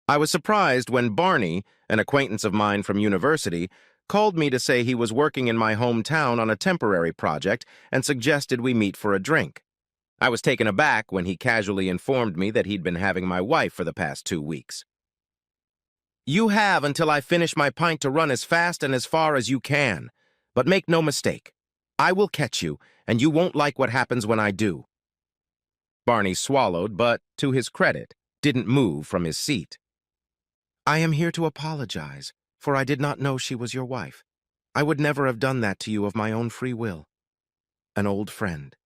I was surprised when Barney, an acquaintance of mine from university, called me to say he was working in my hometown on a temporary project and suggested we meet for a drink. I was taken aback when he casually informed me that he'd been having my wife for the past 2 weeks. "You have until I finish my pint to run as fast and as far as you can. But make no mistake, I will catch you, and you won't like what happens when I do." Barney swallowed, but, to his credit, didn't move from his seat. "I am here to apologize, for I did not know she was your wife. I would never have done that to you of my own free will. An old friend.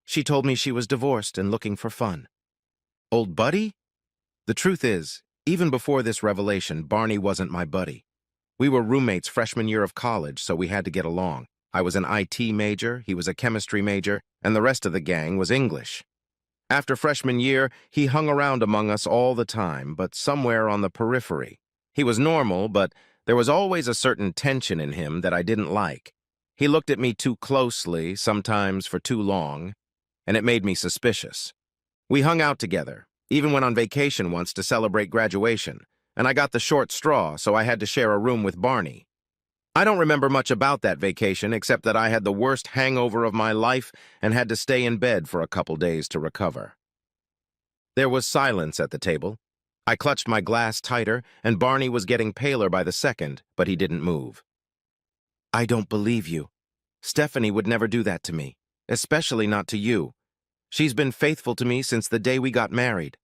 She told me she was divorced and looking for fun." "Old buddy?" The truth is, even before this revelation, Barney wasn't my buddy. We were roommates freshman year of college, so we had to get along. I was an IT major, he was a chemistry major, and the rest of the gang was English. After freshman year, he hung around among us all the time, but somewhere on the periphery. He was normal, but there was always a certain tension in him that I didn't like. He looked at me too closely, sometimes for too long, and it made me suspicious. We hung out together, even went on vacation once to celebrate graduation, and I got the short straw, so I had to share a room with Barney. I don't remember much about that vacation except that I had the worst hangover of my life and had to stay in bed for a couple days to recover. There was silence at the table. I clutched my glass tighter, and Barney was getting paler by the second, but he didn't move. "I don't believe you. Stephanie would never do that to me, especially not to you. She's been faithful to me since the day we got married."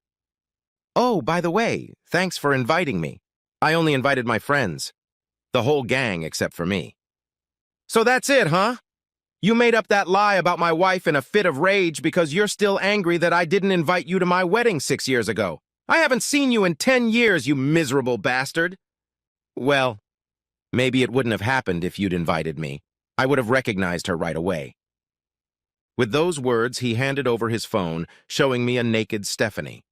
"Oh, by the way, thanks for inviting me. I only invited my friends. The whole gang except for me." "So that's it, huh? You made up that lie about my wife in a fit of rage because you're still angry that I didn't invite you to my wedding 6 years ago. I haven't seen you in 10 years, you miserable bastard." "Well, maybe it wouldn't have happened if you'd invited me. I would have recognized her right away." With those words, he handed over his phone, showing me a naked Stephanie.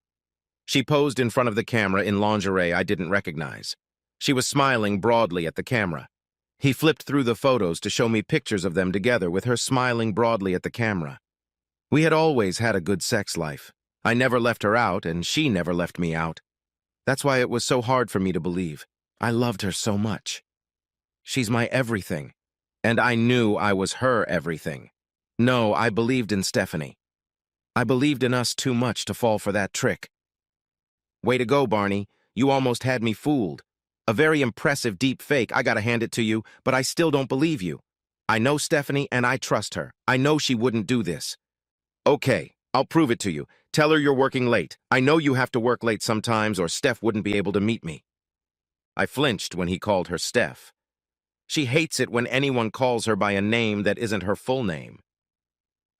She posed in front of the camera in lingerie I didn't recognize. She was smiling broadly at the camera. He flipped through the photos to show me pictures of them together with her smiling broadly at the camera. We had always had a good sex life. I never left her out, and she never left me out. That's why it was so hard for me to believe. I loved her so much. She's my everything, and I knew I was her everything. No, I believed in Stephanie. I believed in us too much to fall for that trick. Way to go, Barney. You almost had me fooled. A very impressive deep fake, I gotta hand it to you, but I still don't believe you. I know Stephanie and I trust her. I know she wouldn't do this. Okay, I'll prove it to you. Tell her you're working late. I know you have to work late sometimes or Steph wouldn't be able to meet me." I flinched when he called her Steph. She hates it when anyone calls her by a name that isn't her full name.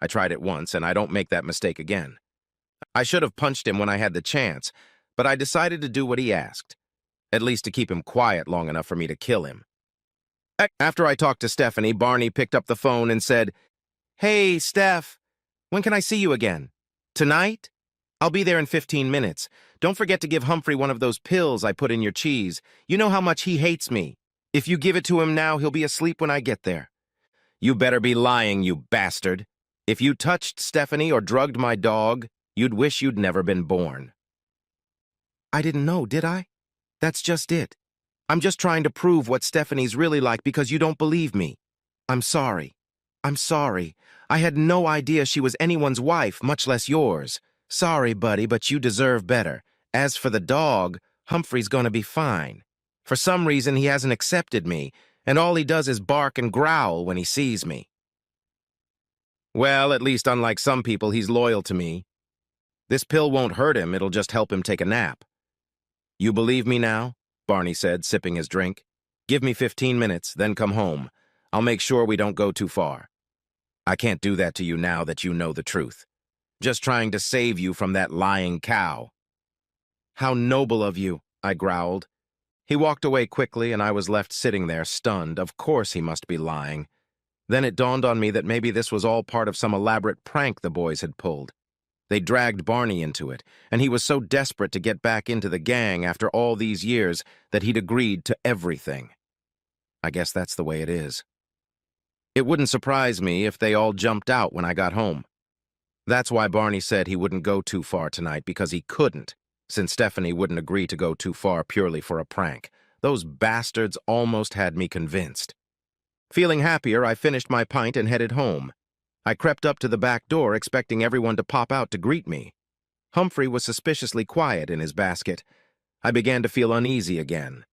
I tried it once, and I don't make that mistake again. I should have punched him when I had the chance, but I decided to do what he asked, at least to keep him quiet long enough for me to kill him. After I talked to Stephanie, Barney picked up the phone and said, "Hey, Steph, when can I see you again? Tonight? I'll be there in 15 minutes. Don't forget to give Humphrey one of those pills I put in your cheese. You know how much he hates me. If you give it to him now, he'll be asleep when I get there." "You better be lying, you bastard. If you touched Stephanie or drugged my dog, you'd wish you'd never been born." "I didn't know, did I? That's just it. I'm just trying to prove what Stephanie's really like because you don't believe me. I'm sorry. I'm sorry. I had no idea she was anyone's wife, much less yours. Sorry, buddy, but you deserve better. As for the dog, Humphrey's gonna be fine. For some reason, he hasn't accepted me, and all he does is bark and growl when he sees me." "Well, at least unlike some people, he's loyal to me. This pill won't hurt him, it'll just help him take a nap." "You believe me now?" Barney said, sipping his drink. "Give me 15 minutes, then come home. I'll make sure we don't go too far. I can't do that to you now that you know the truth. Just trying to save you from that lying cow." "How noble of you," I growled. He walked away quickly, and I was left sitting there, stunned. Of course he must be lying. Then it dawned on me that maybe this was all part of some elaborate prank the boys had pulled. They dragged Barney into it, and he was so desperate to get back into the gang after all these years that he'd agreed to everything. I guess that's the way it is. It wouldn't surprise me if they all jumped out when I got home. That's why Barney said he wouldn't go too far tonight, because he couldn't. since Stephanie wouldn't agree to go too far purely for a prank. Those bastards almost had me convinced. Feeling happier, I finished my pint and headed home. I crept up to the back door, expecting everyone to pop out to greet me. Humphrey was suspiciously quiet in his basket. I began to feel uneasy again.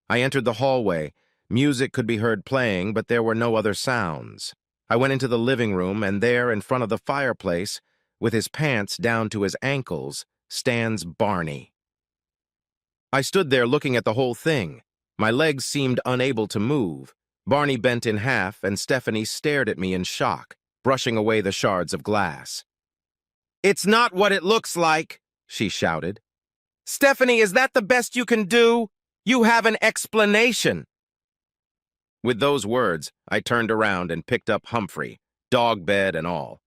I entered the hallway. Music could be heard playing, but there were no other sounds. I went into the living room, and there, in front of the fireplace, with his pants down to his ankles, stands Barney. I stood there looking at the whole thing. My legs seemed unable to move. Barney bent in half, and Stephanie stared at me in shock, brushing away the shards of glass. "It's not what it looks like," she shouted. "Stephanie, is that the best you can do? You have an explanation." With those words, I turned around and picked up Humphrey, dog bed and all.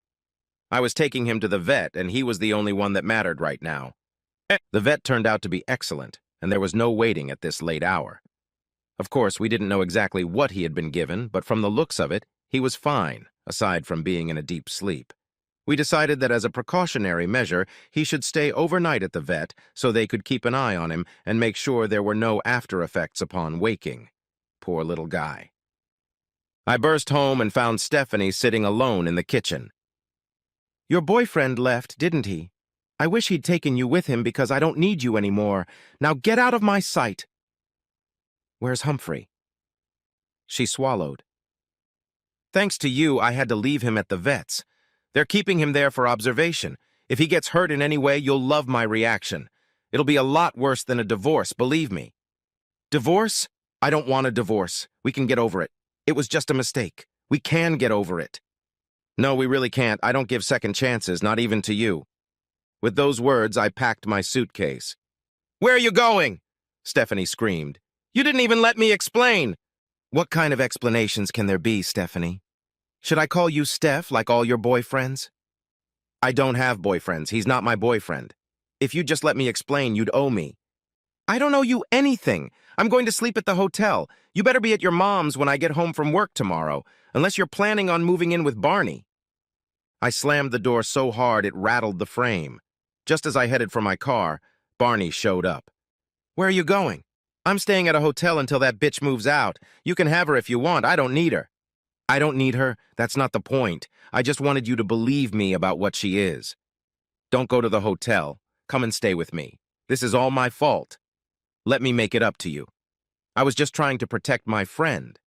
I was taking him to the vet, and he was the only one that mattered right now. The vet turned out to be excellent, and there was no waiting at this late hour. Of course, we didn't know exactly what he had been given, but from the looks of it, he was fine, aside from being in a deep sleep. We decided that as a precautionary measure, he should stay overnight at the vet so they could keep an eye on him and make sure there were no after effects upon waking. Poor little guy. I burst home and found Stephanie sitting alone in the kitchen. "Your boyfriend left, didn't he? I wish he'd taken you with him because I don't need you anymore. Now get out of my sight." "Where's Humphrey?" She swallowed. "Thanks to you, I had to leave him at the vet's. They're keeping him there for observation. If he gets hurt in any way, you'll love my reaction. It'll be a lot worse than a divorce, believe me." "Divorce? I don't want a divorce. We can get over it. It was just a mistake. We can get over it." "No, we really can't. I don't give second chances, not even to you." With those words, I packed my suitcase. "Where are you going?" Stephanie screamed. "You didn't even let me explain." "What kind of explanations can there be, Stephanie? Should I call you Steph like all your boyfriends?" "I don't have boyfriends. He's not my boyfriend. If you'd just let me explain, you'd owe me." "I don't owe you anything. I'm going to sleep at the hotel. You better be at your mom's when I get home from work tomorrow, unless you're planning on moving in with Barney." I slammed the door so hard it rattled the frame. Just as I headed for my car, Barney showed up. "Where are you going?" "I'm staying at a hotel until that bitch moves out. You can have her if you want. I don't need her." "I don't need her. That's not the point. I just wanted you to believe me about what she is." "Don't go to the hotel. Come and stay with me. This is all my fault. Let me make it up to you. I was just trying to protect my friend."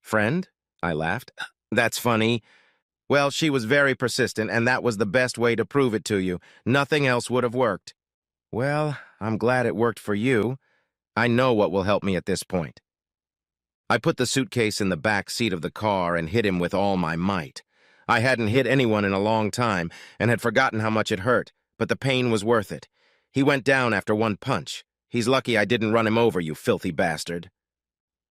"Friend?" I laughed. "That's funny. Well, she was very persistent, and that was the best way to prove it to you. Nothing else would have worked." "Well, I'm glad it worked for you. I know what will help me at this point." I put the suitcase in the back seat of the car and hit him with all my might. I hadn't hit anyone in a long time and had forgotten how much it hurt, but the pain was worth it. He went down after one punch. He's lucky I didn't run him over, you filthy bastard.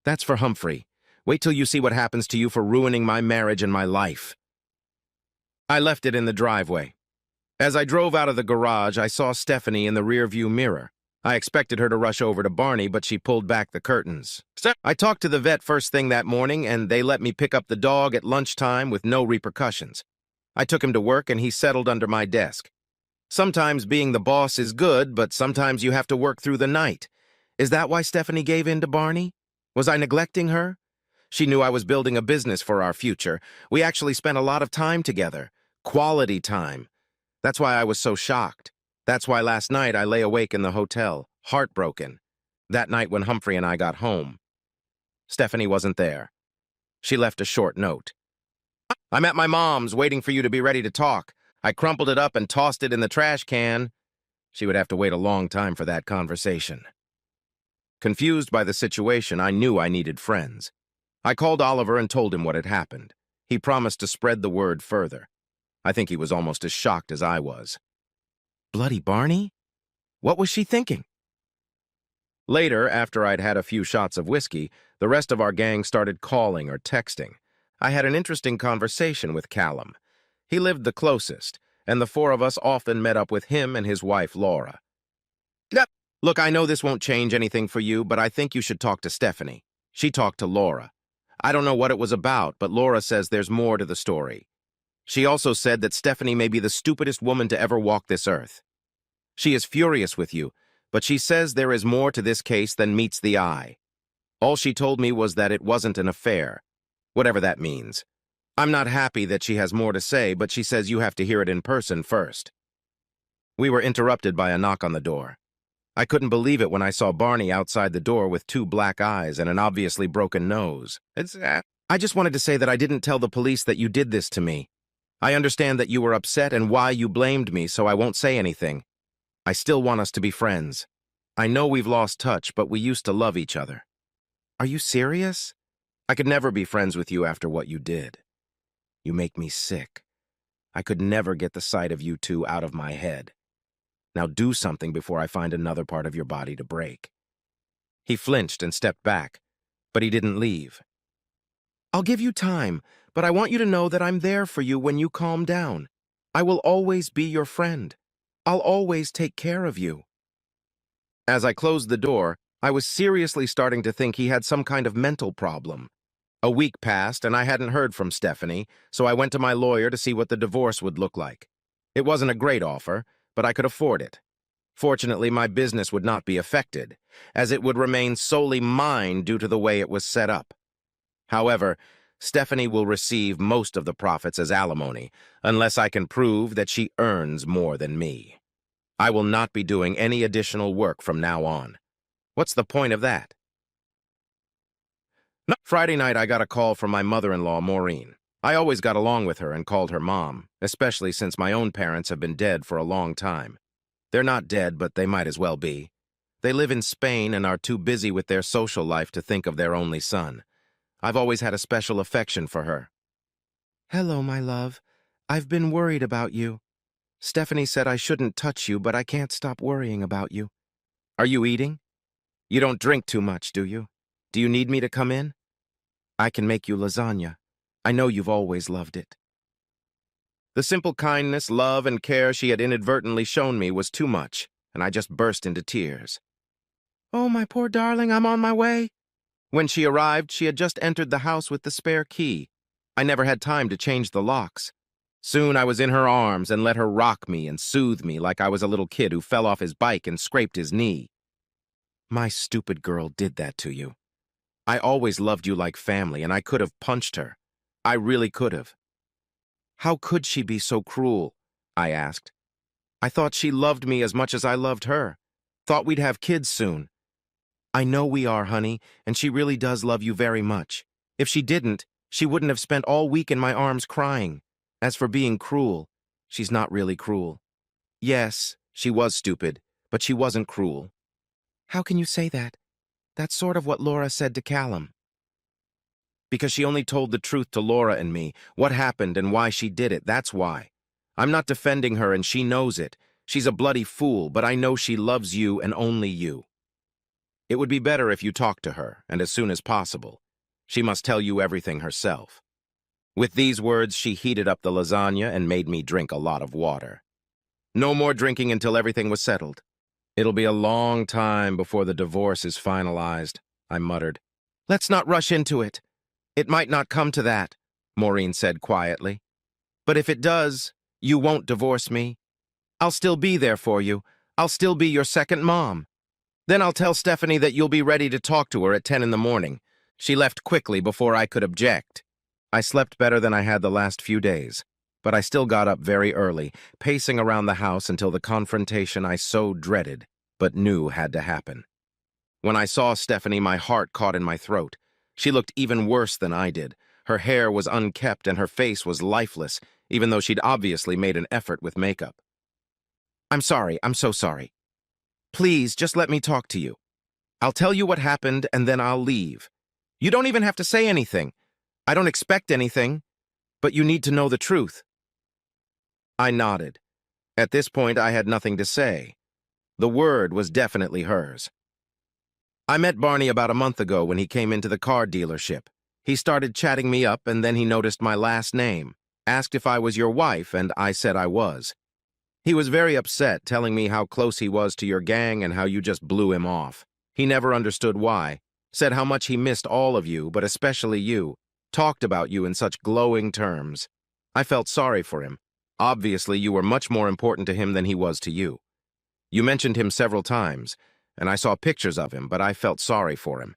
"That's for Humphrey. Wait till you see what happens to you for ruining my marriage and my life." I left it in the driveway. As I drove out of the garage, I saw Stephanie in the rearview mirror. I expected her to rush over to Barney, but she pulled back the curtains. I talked to the vet first thing that morning, and they let me pick up the dog at lunchtime with no repercussions. I took him to work, and he settled under my desk. Sometimes being the boss is good, but sometimes you have to work through the night. Is that why Stephanie gave in to Barney? Was I neglecting her? She knew I was building a business for our future. We actually spent a lot of time together. Quality time. That's why I was so shocked. That's why last night I lay awake in the hotel, heartbroken. That night when Humphrey and I got home. Stephanie wasn't there. She left a short note. "I'm at my mom's, waiting for you to be ready to talk. I crumpled it up and tossed it in the trash can." She would have to wait a long time for that conversation. Confused by the situation, I knew I needed friends. I called Oliver and told him what had happened. He promised to spread the word further. I think he was almost as shocked as I was. Bloody Barney? What was she thinking? Later, after I'd had a few shots of whiskey, the rest of our gang started calling or texting. I had an interesting conversation with Callum. He lived the closest, and the four of us often met up with him and his wife, Laura. "Look, I know this won't change anything for you, but I think you should talk to Stephanie." She talked to Laura. I don't know what it was about, but Laura says there's more to the story. She also said that Stephanie may be the stupidest woman to ever walk this earth. She is furious with you, but she says there is more to this case than meets the eye. All she told me was that it wasn't an affair, whatever that means. I'm not happy that she has more to say, but she says you have to hear it in person first. We were interrupted by a knock on the door. I couldn't believe it when I saw Barney outside the door with 2 black eyes and an obviously broken nose. I just wanted to say that I didn't tell the police that you did this to me. I understand that you were upset and why you blamed me, so I won't say anything. I still want us to be friends. I know we've lost touch, but we used to love each other. Are you serious? I could never be friends with you after what you did. You make me sick. I could never get the sight of you two out of my head. Now do something before I find another part of your body to break. He flinched and stepped back, but he didn't leave. I'll give you time, but I want you to know that I'm there for you when you calm down. I will always be your friend. I'll always take care of you. As I closed the door, I was seriously starting to think he had some kind of mental problem. A week passed and I hadn't heard from Stephanie, so I went to my lawyer to see what the divorce would look like. It wasn't a great offer, but I could afford it. Fortunately, my business would not be affected, as it would remain solely mine due to the way it was set up. However, Stephanie will receive most of the profits as alimony, unless I can prove that she earns more than me. I will not be doing any additional work from now on. What's the point of that? Friday night, I got a call from my mother-in-law, Maureen. I always got along with her and called her mom, especially since my own parents have been dead for a long time. They're not dead, but they might as well be. They live in Spain and are too busy with their social life to think of their only son. I've always had a special affection for her. Hello, my love. I've been worried about you. Stephanie said I shouldn't touch you, but I can't stop worrying about you. Are you eating? You don't drink too much, do you? Do you need me to come in? I can make you lasagna. I know you've always loved it. The simple kindness, love, and care she had inadvertently shown me was too much, and I just burst into tears. Oh, my poor darling, I'm on my way. When she arrived, she had just entered the house with the spare key. I never had time to change the locks. Soon I was in her arms and let her rock me and soothe me like I was a little kid who fell off his bike and scraped his knee. My stupid girl did that to you. I always loved you like family, and I could have punched her. I really could have. How could she be so cruel? I asked. I thought she loved me as much as I loved her. Thought we'd have kids soon. I know we are, honey, and she really does love you very much. If she didn't, she wouldn't have spent all week in my arms crying. As for being cruel, she's not really cruel. Yes, she was stupid, but she wasn't cruel. How can you say that? That's sort of what Laura said to Callum. Because she only told the truth to Laura and me, what happened and why she did it, that's why. I'm not defending her and she knows it. She's a bloody fool, but I know she loves you and only you. It would be better if you talked to her, and as soon as possible. She must tell you everything herself. With these words, she heated up the lasagna and made me drink a lot of water. No more drinking until everything was settled. It'll be a long time before the divorce is finalized, I muttered. Let's not rush into it. It might not come to that, Maureen said quietly. But if it does, you won't divorce me. I'll still be there for you. I'll still be your second mom. Then I'll tell Stephanie that you'll be ready to talk to her at 10 in the morning. She left quickly before I could object. I slept better than I had the last few days, but I still got up very early, pacing around the house until the confrontation I so dreaded, but knew had to happen. When I saw Stephanie, my heart caught in my throat. She looked even worse than I did. Her hair was unkempt and her face was lifeless, even though she'd obviously made an effort with makeup. I'm sorry, I'm so sorry. Please, just let me talk to you. I'll tell you what happened and then I'll leave. You don't even have to say anything. I don't expect anything, but you need to know the truth. I nodded. At this point, I had nothing to say. The word was definitely hers. I met Barney about a month ago when he came into the car dealership. He started chatting me up and then he noticed my last name, asked if I was your wife, and I said I was. He was very upset, telling me how close he was to your gang and how you just blew him off. He never understood why, said how much he missed all of you, but especially you, talked about you in such glowing terms. I felt sorry for him. Obviously, you were much more important to him than he was to you. You mentioned him several times, and I saw pictures of him, but I felt sorry for him.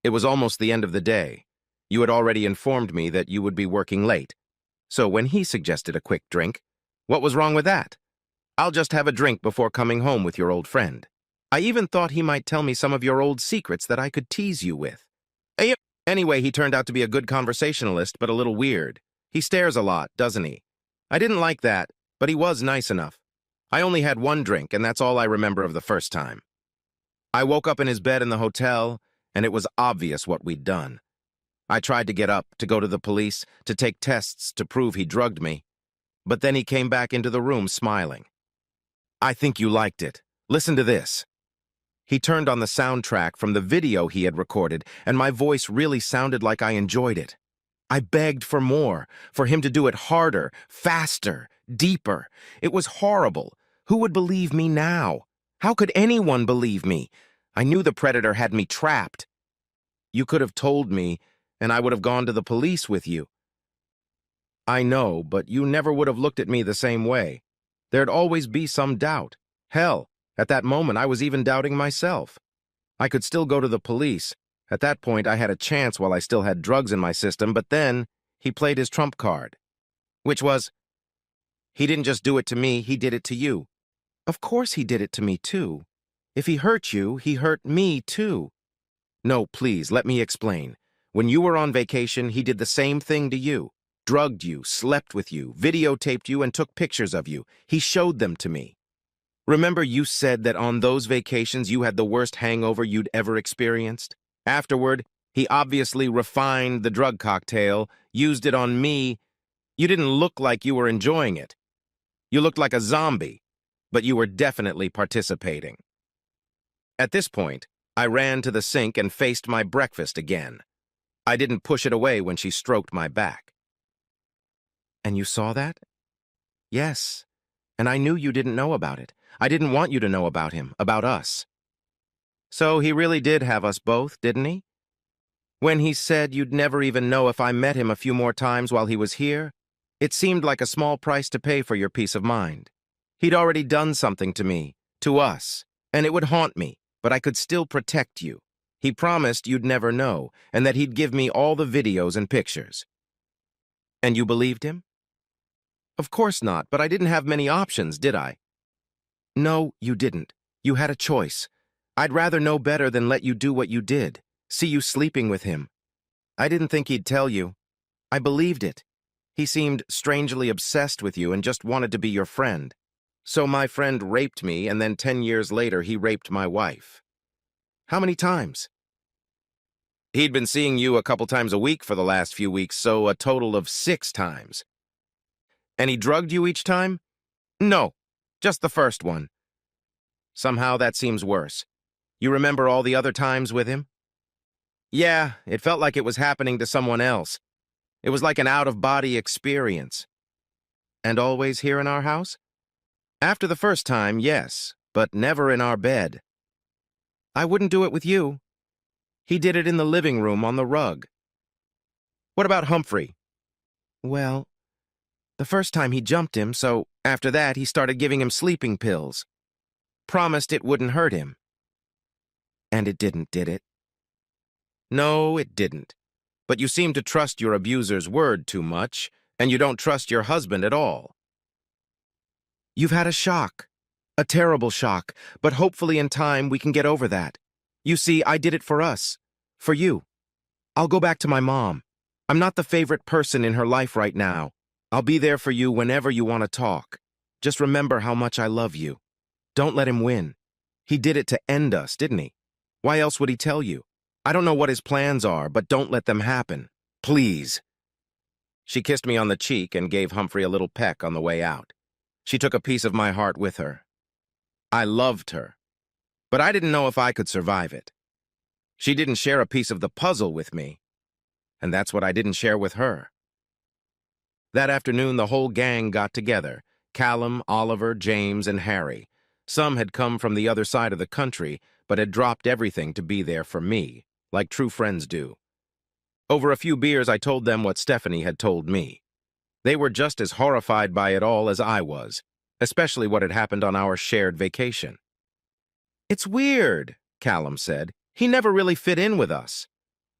It was almost the end of the day. You had already informed me that you would be working late. So when he suggested a quick drink, what was wrong with that? I'll just have a drink before coming home with your old friend. I even thought he might tell me some of your old secrets that I could tease you with. Anyway, he turned out to be a good conversationalist, but a little weird. He stares a lot, doesn't he? I didn't like that, but he was nice enough. I only had one drink, and that's all I remember of the first time. I woke up in his bed in the hotel, and it was obvious what we'd done. I tried to get up, to go to the police, to take tests to prove he drugged me. But then he came back into the room smiling. I think you liked it. Listen to this. He turned on the soundtrack from the video he had recorded, and my voice really sounded like I enjoyed it. I begged for more, for him to do it harder, faster, deeper. It was horrible. Who would believe me now? How could anyone believe me? I knew the predator had me trapped. You could have told me, and I would have gone to the police with you. I know, but you never would have looked at me the same way. There'd always be some doubt. Hell, at that moment I was even doubting myself. I could still go to the police. At that point I had a chance while I still had drugs in my system, but then he played his trump card. Which was, he didn't just do it to me, he did it to you. Of course he did it to me too. If he hurt you, he hurt me too. No, please, let me explain. When you were on vacation, he did the same thing to you. Drugged you, slept with you, videotaped you, and took pictures of you. He showed them to me. Remember you said that on those vacations you had the worst hangover you'd ever experienced? Afterward, he obviously refined the drug cocktail, used it on me. You didn't look like you were enjoying it. You looked like a zombie, but you were definitely participating. At this point, I ran to the sink and faced my breakfast again. I didn't push it away when she stroked my back. And you saw that? Yes, and I knew you didn't know about it. I didn't want you to know about him, about us. So he really did have us both, didn't he? When he said you'd never even know if I met him a few more times while he was here, it seemed like a small price to pay for your peace of mind. He'd already done something to me, to us, and it would haunt me, but I could still protect you. He promised you'd never know, and that he'd give me all the videos and pictures. And you believed him? Of course not, but I didn't have many options, did I? No, you didn't. You had a choice. I'd rather know better than let you do what you did, see you sleeping with him. I didn't think he'd tell you. I believed it. He seemed strangely obsessed with you and just wanted to be your friend. So my friend raped me, and then 10 years later he raped my wife. How many times? He'd been seeing you a couple times a week for the last few weeks, so a total of 6 times. And he drugged you each time? No, just the first one. Somehow that seems worse. You remember all the other times with him? Yeah, it felt like it was happening to someone else. It was like an out-of-body experience. And always here in our house? After the first time, yes, but never in our bed. I wouldn't do it with you. He did it in the living room on the rug. What about Humphrey? Well, the first time he jumped him, so after that he started giving him sleeping pills. Promised it wouldn't hurt him. And it didn't, did it? No, it didn't. But you seem to trust your abuser's word too much, and you don't trust your husband at all. You've had a shock. A terrible shock, but hopefully in time we can get over that. You see, I did it for us. For you. I'll go back to my mom. I'm not the favorite person in her life right now. I'll be there for you whenever you want to talk. Just remember how much I love you. Don't let him win. He did it to end us, didn't he? Why else would he tell you? I don't know what his plans are, but don't let them happen. Please. She kissed me on the cheek and gave Humphrey a little peck on the way out. She took a piece of my heart with her. I loved her, but I didn't know if I could survive it. She didn't share a piece of the puzzle with me, and that's what I didn't share with her. That afternoon, the whole gang got together. Callum, Oliver, James, and Harry. Some had come from the other side of the country, but had dropped everything to be there for me, like true friends do. Over a few beers, I told them what Stephanie had told me. They were just as horrified by it all as I was. especially what had happened on our shared vacation. It's weird, Callum said. He never really fit in with us.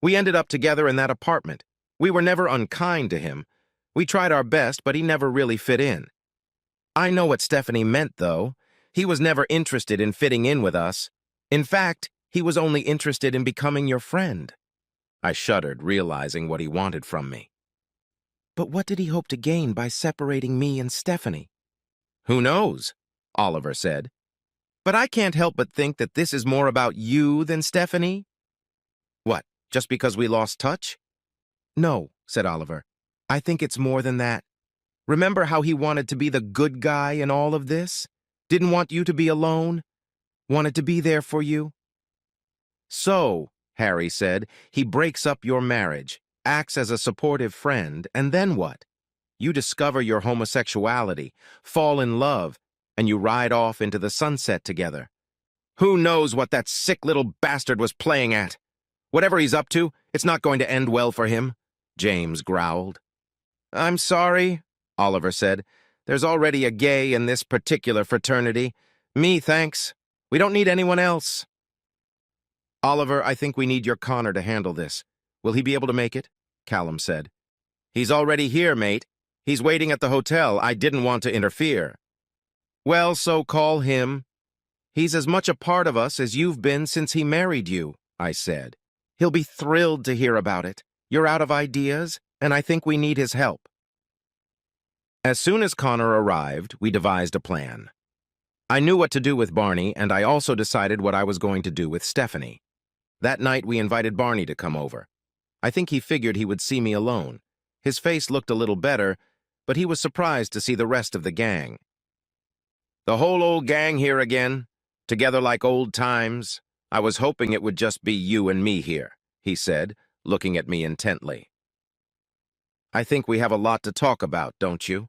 We ended up together in that apartment. We were never unkind to him. We tried our best, but he never really fit in. I know what Stephanie meant, though. He was never interested in fitting in with us. In fact, he was only interested in becoming your friend. I shuddered, realizing what he wanted from me. But what did he hope to gain by separating me and Stephanie? Who knows? Oliver said. But I can't help but think that this is more about you than Stephanie. What, just because we lost touch? No, said Oliver. I think it's more than that. Remember how he wanted to be the good guy in all of this? Didn't want you to be alone? Wanted to be there for you? So, Harry said, he breaks up your marriage, acts as a supportive friend, and then what? You discover your homosexuality, fall in love, and you ride off into the sunset together. Who knows what that sick little bastard was playing at? Whatever he's up to, it's not going to end well for him, James growled. I'm sorry, Oliver said. There's already a gay in this particular fraternity. Me, thanks. We don't need anyone else. Oliver, I think we need your Connor to handle this. Will he be able to make it? Callum said. He's already here, mate. He's waiting at the hotel. I didn't want to interfere. Well, so call him. He's as much a part of us as you've been since he married you, I said. He'll be thrilled to hear about it. You're out of ideas, and I think we need his help. As soon as Connor arrived, we devised a plan. I knew what to do with Barney, and I also decided what I was going to do with Stephanie. That night, we invited Barney to come over. I think he figured he would see me alone. His face looked a little better, but he was surprised to see the rest of the gang. The whole old gang here again, together like old times. I was hoping it would just be you and me here, he said, looking at me intently. I think we have a lot to talk about, don't you?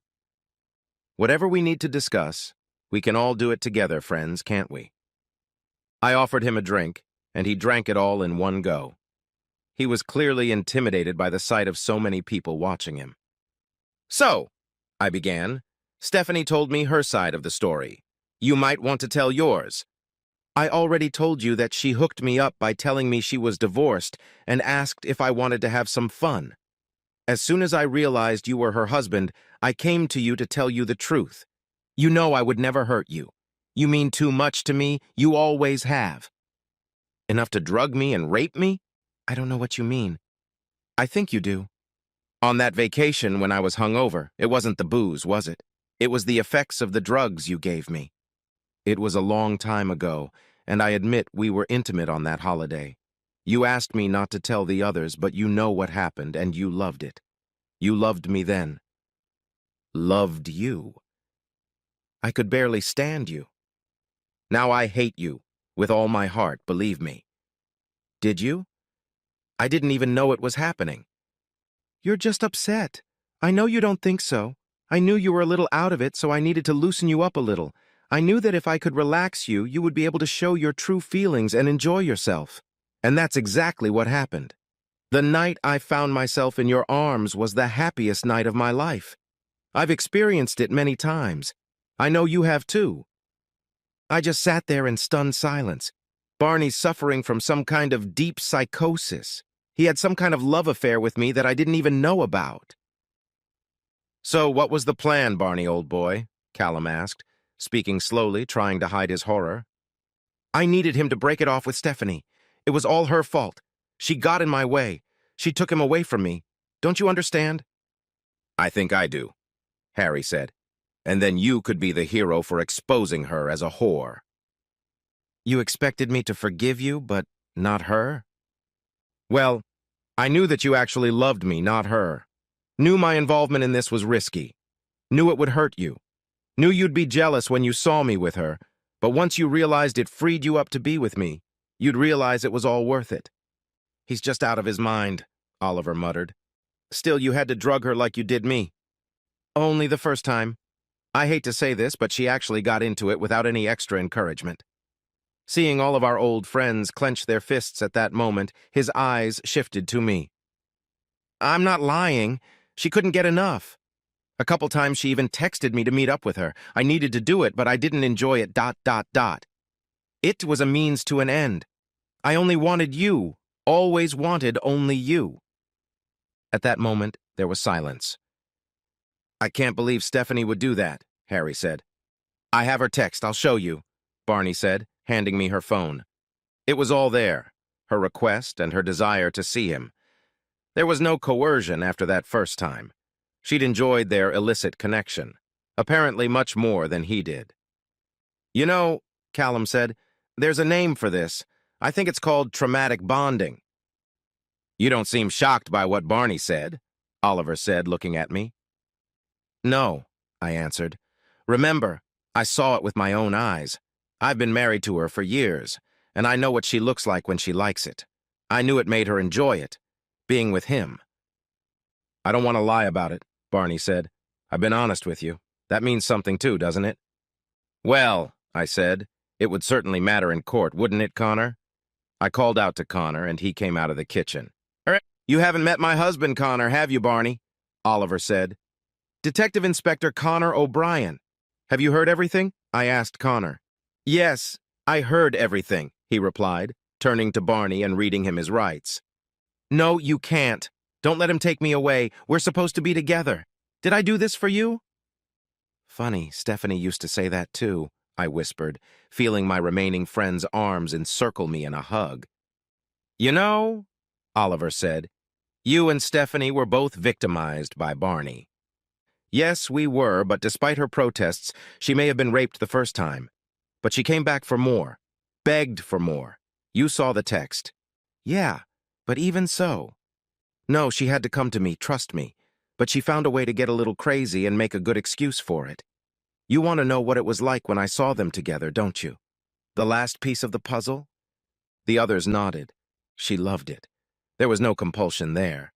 Whatever we need to discuss, we can all do it together, friends, can't we? I offered him a drink, and he drank it all in one go. He was clearly intimidated by the sight of so many people watching him. So, I began, Stephanie told me her side of the story. You might want to tell yours. I already told you that she hooked me up by telling me she was divorced and asked if I wanted to have some fun. As soon as I realized you were her husband, I came to you to tell you the truth. You know I would never hurt you. You mean too much to me, you always have. Enough to drug me and rape me? I don't know what you mean. I think you do. On that vacation when I was hungover, it wasn't the booze, was it? It was the effects of the drugs you gave me. It was a long time ago, and I admit we were intimate on that holiday. You asked me not to tell the others, but you know what happened, and you loved it. You loved me then. Loved you. I could barely stand you. Now I hate you, with all my heart, believe me. Did you? I didn't even know it was happening. You're just upset. I know you don't think so. I knew you were a little out of it, so I needed to loosen you up a little. I knew that if I could relax you, you would be able to show your true feelings and enjoy yourself. And that's exactly what happened. The night I found myself in your arms was the happiest night of my life. I've experienced it many times. I know you have too. I just sat there in stunned silence. Barney's suffering from some kind of deep psychosis. He had some kind of love affair with me that I didn't even know about. So what was the plan, Barney, old boy? Callum asked, speaking slowly, trying to hide his horror. I needed him to break it off with Stephanie. It was all her fault. She got in my way. She took him away from me. Don't you understand? I think I do, Harry said. And then you could be the hero for exposing her as a whore. You expected me to forgive you, but not her? Well, I knew that you actually loved me, not her. Knew my involvement in this was risky. Knew it would hurt you. Knew you'd be jealous when you saw me with her, but once you realized it freed you up to be with me, you'd realize it was all worth it. He's just out of his mind, Oliver muttered. Still, you had to drug her like you did me. Only the first time. I hate to say this, but she actually got into it without any extra encouragement. Seeing all of our old friends clench their fists at that moment, his eyes shifted to me. I'm not lying. She couldn't get enough. A couple times she even texted me to meet up with her. I needed to do it, but I didn't enjoy it, ... It was a means to an end. I only wanted you, always wanted only you. At that moment, there was silence. I can't believe Stephanie would do that, Harry said. I have her text, I'll show you, Barney said, handing me her phone. It was all there, her request and her desire to see him. There was no coercion after that first time. She'd enjoyed their illicit connection, apparently much more than he did. You know, Callum said, there's a name for this. I think it's called traumatic bonding. You don't seem shocked by what Barney said, Oliver said, looking at me. No, I answered. Remember, I saw it with my own eyes. I've been married to her for years, and I know what she looks like when she likes it. I knew it made her enjoy it, being with him. I don't want to lie about it, Barney said. I've been honest with you. That means something too, doesn't it? Well, I said, it would certainly matter in court, wouldn't it, Connor? I called out to Connor, and he came out of the kitchen. You haven't met my husband, Connor, have you, Barney? Oliver said. Detective Inspector Connor O'Brien. Have you heard everything? I asked Connor. Yes, I heard everything, he replied, turning to Barney and reading him his rights. No, you can't. Don't let him take me away. We're supposed to be together. Did I do this for you? Funny, Stephanie used to say that too, I whispered, feeling my remaining friend's arms encircle me in a hug. You know, Oliver said, you and Stephanie were both victimized by Barney. Yes, we were, but despite her protests, she may have been raped the first time. But she came back for more, begged for more. You saw the text. Yeah, but even so. No, she had to come to me, trust me. But she found a way to get a little crazy and make a good excuse for it. You want to know what it was like when I saw them together, don't you? The last piece of the puzzle? The others nodded. She loved it. There was no compulsion there.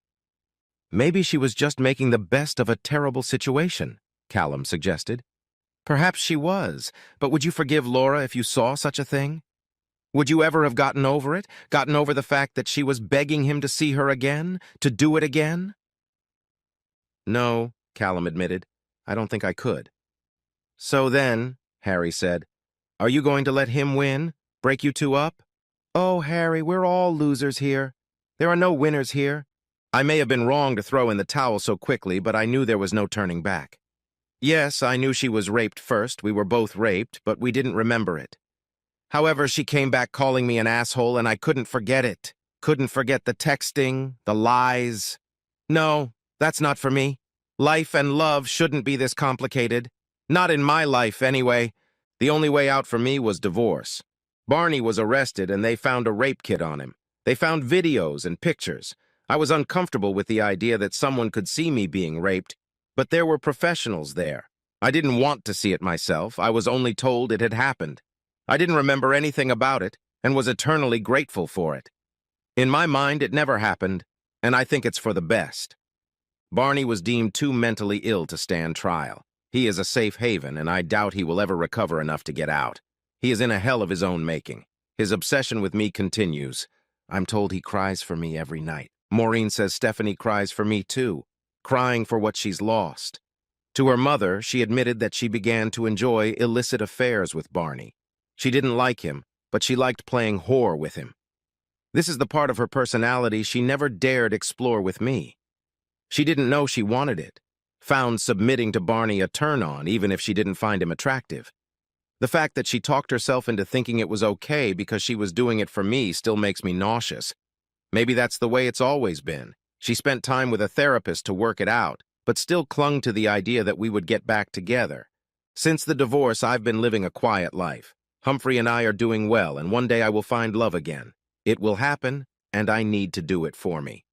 Maybe she was just making the best of a terrible situation, Callum suggested. Perhaps she was, but would you forgive Laura if you saw such a thing? Would you ever have gotten over it? Gotten over the fact that she was begging him to see her again? To do it again? No, Callum admitted. I don't think I could. So then, Harry said, are you going to let him win? Break you two up? Oh, Harry, we're all losers here. There are no winners here. I may have been wrong to throw in the towel so quickly, but I knew there was no turning back. Yes, I knew she was raped first. We were both raped, but we didn't remember it. However, she came back calling me an asshole, and I couldn't forget it. Couldn't forget the texting, the lies. No, that's not for me. Life and love shouldn't be this complicated. Not in my life, anyway. The only way out for me was divorce. Barney was arrested, and they found a rape kit on him. They found videos and pictures. I was uncomfortable with the idea that someone could see me being raped, but there were professionals there. I didn't want to see it myself. I was only told it had happened. I didn't remember anything about it and was eternally grateful for it. In my mind, it never happened, and I think it's for the best. Barney was deemed too mentally ill to stand trial. He is a safe haven, and I doubt he will ever recover enough to get out. He is in a hell of his own making. His obsession with me continues. I'm told he cries for me every night. Maureen says Stephanie cries for me too, crying for what she's lost. To her mother, she admitted that she began to enjoy illicit affairs with Barney. She didn't like him, but she liked playing whore with him. This is the part of her personality she never dared explore with me. She didn't know she wanted it, found submitting to Barney a turn-on even if she didn't find him attractive. The fact that she talked herself into thinking it was okay because she was doing it for me still makes me nauseous. Maybe that's the way it's always been. She spent time with a therapist to work it out, but still clung to the idea that we would get back together. Since the divorce, I've been living a quiet life. Humphrey and I are doing well, and one day I will find love again. It will happen, and I need to do it for me.